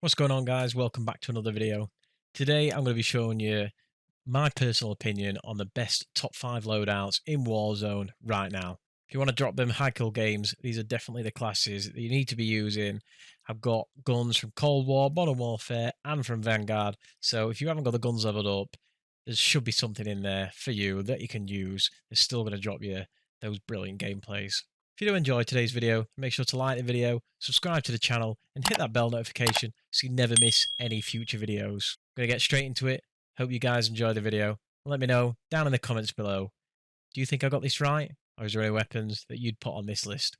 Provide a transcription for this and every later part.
What's going on, guys? Welcome back to another video. Today I'm going to be showing you my personal opinion on the best top 5 loadouts in Warzone right now. If you want to drop them high kill games, these are definitely the classes that you need to be using. I've got guns from Cold War, Modern Warfare and from Vanguard, so if you haven't got the guns leveled up, there should be something in there for you that you can use. It's still going to drop you those brilliant gameplays. If you do enjoy today's video, make sure to like the video, subscribe to the channel, and hit that bell notification so you never miss any future videos. I'm going to get straight into it. Hope you guys enjoy the video. Let me know down in the comments below. Do you think I got this right? Or is there any weapons that you'd put on this list?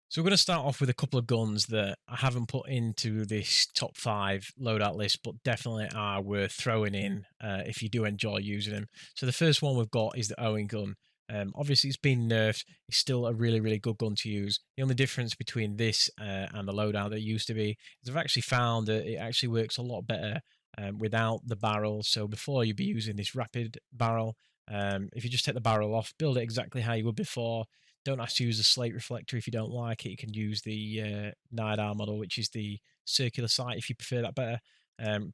So we're going to start off with a couple of guns that I haven't put into this top 5 loadout list, but definitely are worth throwing in if you do enjoy using them. So the first one we've got is the Owen gun. Obviously, it's been nerfed. It's still a really, really good gun to use. The only difference between this and the loadout that it used to be is I've actually found that it actually works a lot better without the barrel. So before you'd be using this rapid barrel, if you just take the barrel off, build it exactly how you would before. Don't have to use the slate reflector if you don't like it. You can use the NIDAR model, which is the circular sight if you prefer that better.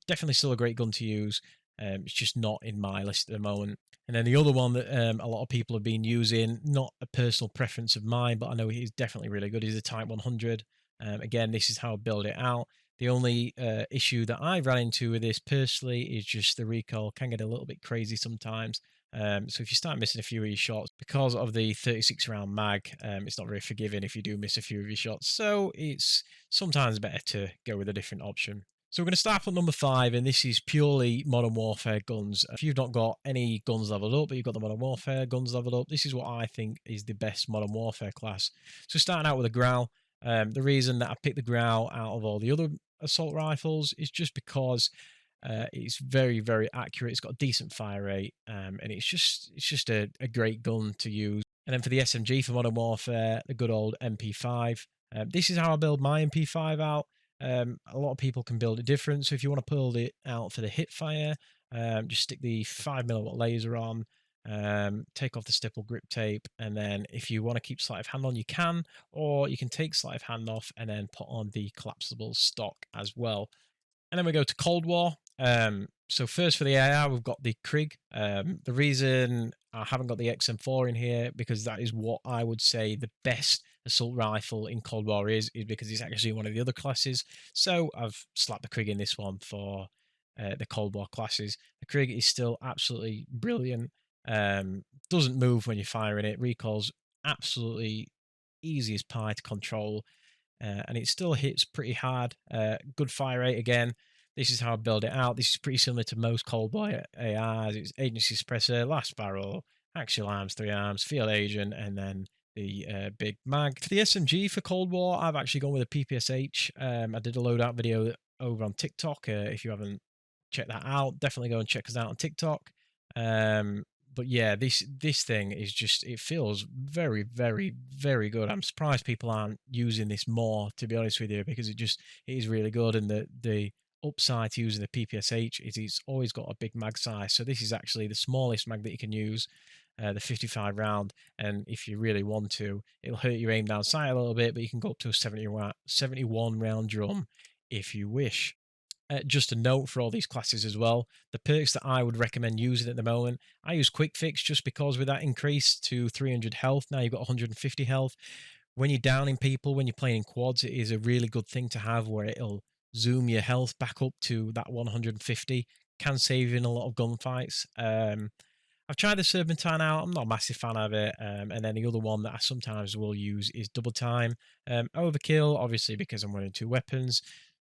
Definitely still a great gun to use. It's just not in my list at the moment. And then the other one that a lot of people have been using, not a personal preference of mine, but I know he's definitely really good, is the Type 100. Again, this is how I build it out. The only issue that I've run into with this personally is just the recoil can get a little bit crazy sometimes. So if you start missing a few of your shots because of the 36 round mag, it's not very forgiving if you do miss a few of your shots. So it's sometimes better to go with a different option. So we're going to start at number 5, and this is purely Modern Warfare guns. If you've not got any guns leveled up, but you've got the Modern Warfare guns leveled up, this is what I think is the best Modern Warfare class. So starting out with a GRAU, the reason that I picked the GRAU out of all the other assault rifles is just because it's very, very accurate. It's got a decent fire rate, and it's just a great gun to use. And then for the SMG for Modern Warfare, the good old MP5. This is how I build my MP5 out. A lot of people can build it different. So if you want to build it out for the hip fire, just stick the 5mm laser on. Take off the stipple grip tape, and then if you want to keep sleight of hand on, you can, or you can take sleight of hand off and then put on the collapsible stock as well. And then we go to Cold War. So first for the AR, we've got the Krig. The reason I haven't got the XM4 in here, because that is what I would say the best assault rifle in Cold War is because it's actually one of the other classes. So I've slapped the Krig in this one for the Cold War classes. The Krig is still absolutely brilliant. Doesn't move when you're firing it. Recoil's absolutely easy as pie to control. And it still hits pretty hard. Good fire rate again. This is how I build it out. This is pretty similar to most Cold War ARs. It's agency suppressor, last barrel, axial arms, 3 arms, field agent, and then the big mag. For the SMG for Cold War, I've actually gone with a PPSH. I did a loadout video over on TikTok. If you haven't checked that out, definitely go and check us out on TikTok. But yeah, this thing is just, it feels very, very, very good. I'm surprised people aren't using this more, to be honest with you, because it is really good. And the upside to using the PPSH is it's always got a big mag size. So this is actually the smallest mag that you can use, the 55 round. And if you really want to, it'll hurt your aim down sight a little bit, but you can go up to a 71 round drum if you wish. Just a note for all these classes as well, the perks that I would recommend using at the moment, I use Quick Fix just because with that increase to 300 health, now you've got 150 health. When you're downing people, when you're playing in quads, it is a really good thing to have where it'll zoom your health back up to that 150. Can save you in a lot of gunfights. I've tried the Serpentine out. I'm not a massive fan of it. And then the other one that I sometimes will use is Double Time. Overkill, obviously, because I'm running 2 weapons.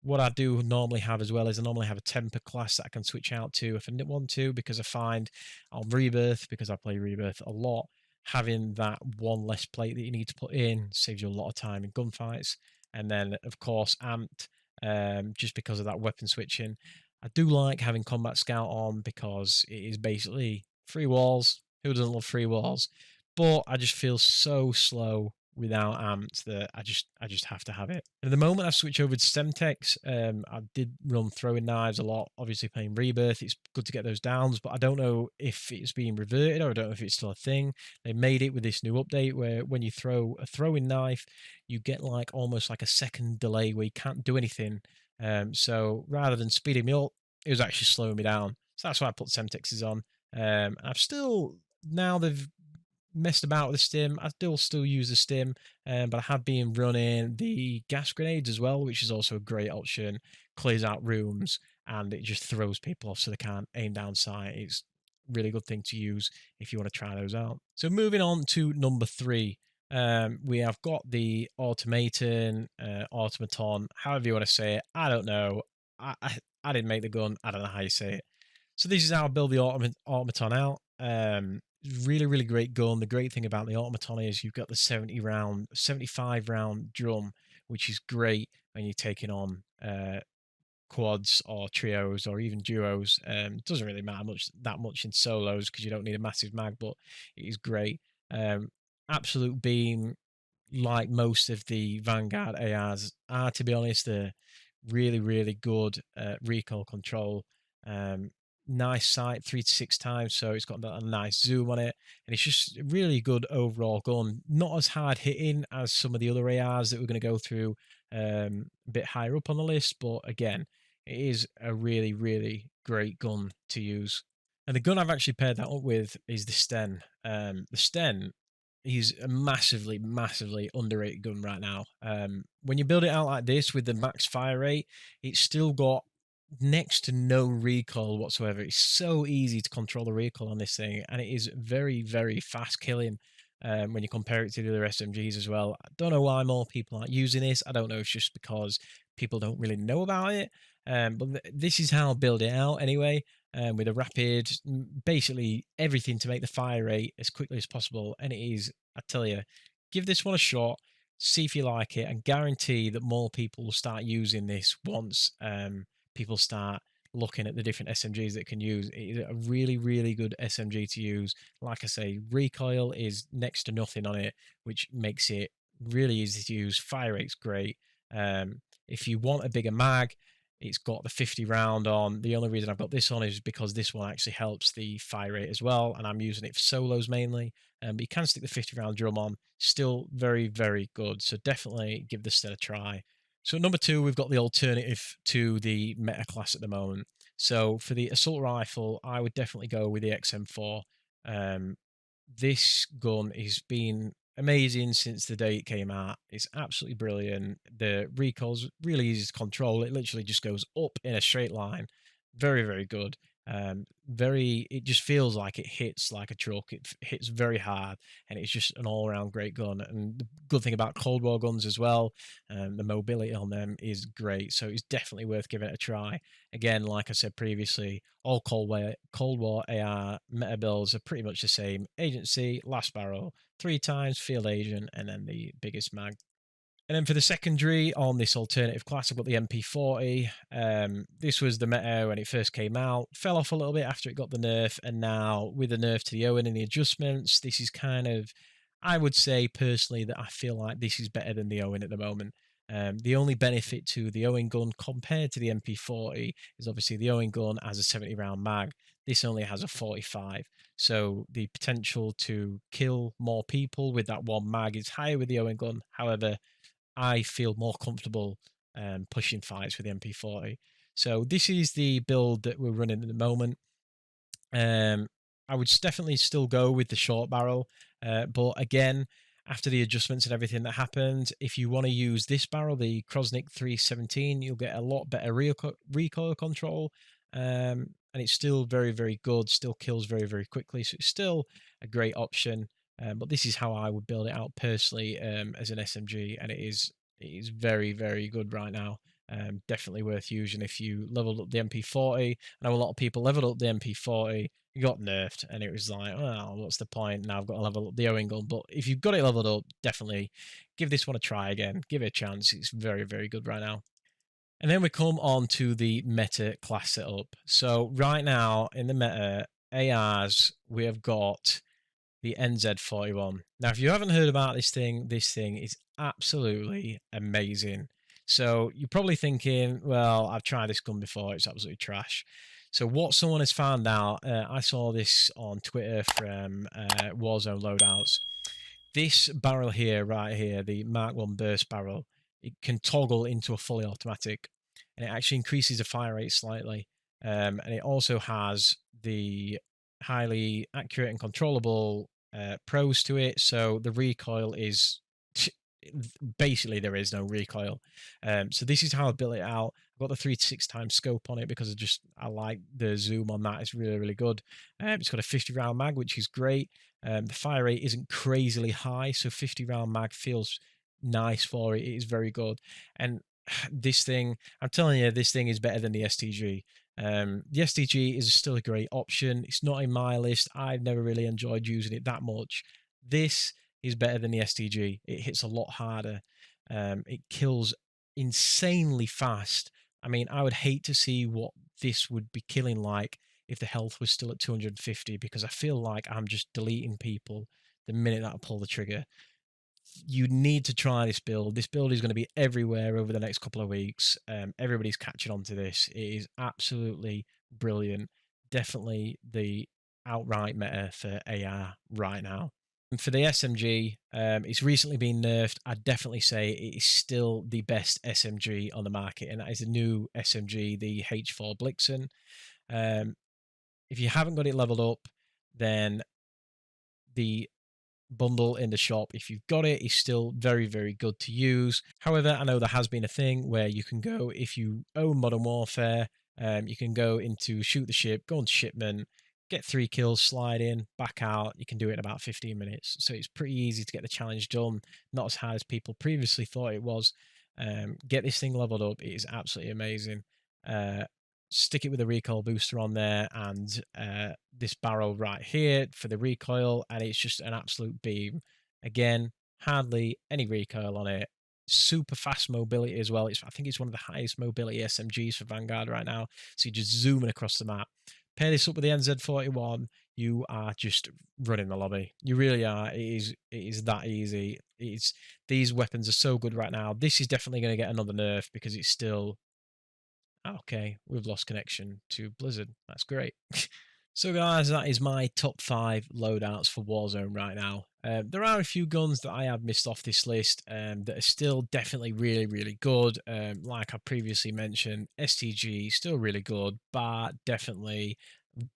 What I do normally have as well is I normally have a temper class that I can switch out to if I want to, because I find on Rebirth, because I play Rebirth a lot, having that one less plate that you need to put in saves you a lot of time in gunfights. And then, of course, Amped, just because of that weapon switching. I do like having Combat Scout on because it is basically free walls. Who doesn't love free walls? But I just feel so slow without amps that I just have to have it. And at the moment I switch over to Semtex. I did run throwing knives a lot, obviously playing Rebirth. It's good to get those downs, but I don't know if it's being reverted or I don't know if it's still a thing. They made it with this new update where when you throw a throwing knife, you get like almost like a second delay where you can't do anything. So rather than speeding me up, it was actually slowing me down. So that's why I put Semtexes on. I've still, now they've messed about with the stim, I still use the stim, but I have been running the gas grenades as well, which is also a great option. Clears out rooms and it just throws people off so they can't aim down sight. It's a really good thing to use if you want to try those out. So moving on to number 3. We have got the automaton, however you want to say it. I don't know. I didn't make the gun. I don't know how you say it. So this is how I build the automaton out. Really, really great gun. The great thing about the automaton is you've got the 75 round drum, which is great when you're taking on quads or trios or even duos. It doesn't really matter that much in solos because you don't need a massive mag, but it is great. Absolute beam, like most of the Vanguard ARs are, to be honest. They're really, really good recoil control. Nice sight 3 to 6 times, so it's got a nice zoom on it, and it's just a really good overall gun. Not as hard hitting as some of the other ARs that we're going to go through a bit higher up on the list, but again, it is a really, really great gun to use. And the gun I've actually paired that up with is the Sten. The Sten is a massively, massively underrated gun right now. When you build it out like this with the max fire rate, it's still got next to no recoil whatsoever. It's so easy to control the recoil on this thing, and it is very, very fast killing when you compare it to the other SMGs as well. I don't know why more people aren't using this. I don't know if it's just because people don't really know about it. But this is how I build it out anyway, with a rapid, basically everything to make the fire rate as quickly as possible. And it is, I tell you, give this one a shot, see if you like it, and guarantee that more people will start using this once people start looking at the different SMGs that can use. It is a really, really good SMG to use. Like I say, recoil is next to nothing on it, which makes it really easy to use. Fire rate's great. If you want a bigger mag, it's got the 50 round on. The only reason I've got this on is because this one actually helps the fire rate as well, and I'm using it for solos mainly. But you can stick the 50 round drum on. Still very, very good. So definitely give this a try. So at number 2, we've got the alternative to the meta class at the moment. So for the assault rifle, I would definitely go with the XM4. This gun has been amazing since the day it came out. It's absolutely brilliant. The recoil's really easy to control. It literally just goes up in a straight line. Very, very good. It just feels like it hits like a truck. It hits very hard, and it's just an all-around great gun. And the good thing about Cold War guns as well, the mobility on them is great. So it's definitely worth giving it a try. Again, like I said previously, all Cold War AR meta builds are pretty much the same. Agency, last barrel, 3 times, field agent, and then the biggest mag. And then for the secondary on this alternative class, I've got the MP40. This was the meta when it first came out. Fell off a little bit after it got the nerf, and now with the nerf to the Owen and the adjustments, this is kind of, I would say personally that I feel like this is better than the Owen at the moment. The only benefit to the Owen gun compared to the MP40 is obviously the Owen gun has a 70 round mag. This only has a 45. So the potential to kill more people with that one mag is higher with the Owen gun. However, I feel more comfortable pushing fights with the MP40. So this is the build that we're running at the moment. I would definitely still go with the short barrel, but again, after the adjustments and everything that happened, if you want to use this barrel, the Krosnik 317, you'll get a lot better recoil control, and it's still very, very good, still kills very, very quickly, so it's still a great option. But this is how I would build it out personally as an SMG, and it is very, very good right now. Definitely worth using if you leveled up the MP40. I know a lot of people leveled up the MP40, you got nerfed, and it was like, oh, what's the point? Now I've got to level up the Owen gun. But if you've got it leveled up, definitely give this one a try again. Give it a chance. It's very, very good right now. And then we come on to the meta class setup. So right now in the meta ARs, we have got the NZ41. Now, if you haven't heard about this thing is absolutely amazing. So you're probably thinking, well, I've tried this gun before, it's absolutely trash. So what someone has found out, I saw this on Twitter from Warzone Loadouts. This barrel here, right here, the Mark 1 burst barrel, it can toggle into a fully automatic, and it actually increases the fire rate slightly. And it also has the highly accurate and controllable pros to it. So the recoil is basically there is no recoil. So this is how I built it out. I've got the 3 to 6 times scope on it because I like the zoom on that. It's really, really good. It's got a 50 round mag, which is great. The fire rate isn't crazily high, so 50 round mag feels nice for it. It is very good. And this thing, I'm telling you, this thing is better than the STG. The STG is still a great option. It's not in my list. I've never really enjoyed using it that much. This is better than the STG. It hits a lot harder. It kills insanely fast. I mean, I would hate to see what this would be killing like if the health was still at 250, because I feel like I'm just deleting people the minute that I pull the trigger. You need to try this build. This build is going to be everywhere over the next couple of weeks. Everybody's catching on to this. It is absolutely brilliant. Definitely the outright meta for AR right now. And for the SMG, it's recently been nerfed. I'd definitely say it is still the best SMG on the market, and that is the new SMG, the H4 Blixen. If you haven't got it leveled up, then the bundle in the shop, if you've got it, is still very, very good to use. However, I know there has been a thing where you can go, if you own Modern Warfare, you can go into shoot the ship, go on shipment, get 3 kills, slide in, back out. You can do it in about 15 minutes. So it's pretty easy to get the challenge done. Not as hard as people previously thought it was. Get this thing leveled up. It is absolutely amazing. Stick it with a recoil booster on there and this barrel right here for the recoil, and it's just an absolute beam. Again, hardly any recoil on it. Super fast mobility as well. I think it's one of the highest mobility SMGs for Vanguard right now. So you're just zooming across the map. Pair this up with the NZ41, you are just running the lobby. You really are. It is that easy. These weapons are so good right now. This is definitely going to get another nerf because it's still... Okay, we've lost connection to Blizzard. That's great. So guys, that is my top 5 loadouts for Warzone right now. There are a few guns that I have missed off this list that are still definitely really, really good. Like I previously mentioned, STG still really good, but definitely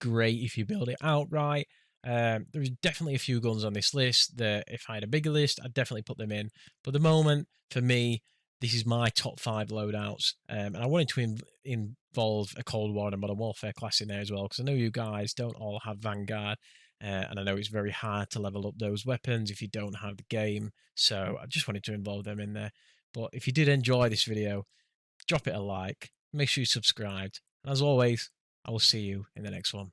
great if you build it outright. There's definitely a few guns on this list that if I had a bigger list, I'd definitely put them in. But at the moment, for me, this is my top 5 loadouts, and I wanted to involve a Cold War and a Modern Warfare class in there as well, because I know you guys don't all have Vanguard, and I know it's very hard to level up those weapons if you don't have the game, so I just wanted to involve them in there. But if you did enjoy this video, drop it a like, make sure you subscribed, and as always, I will see you in the next one.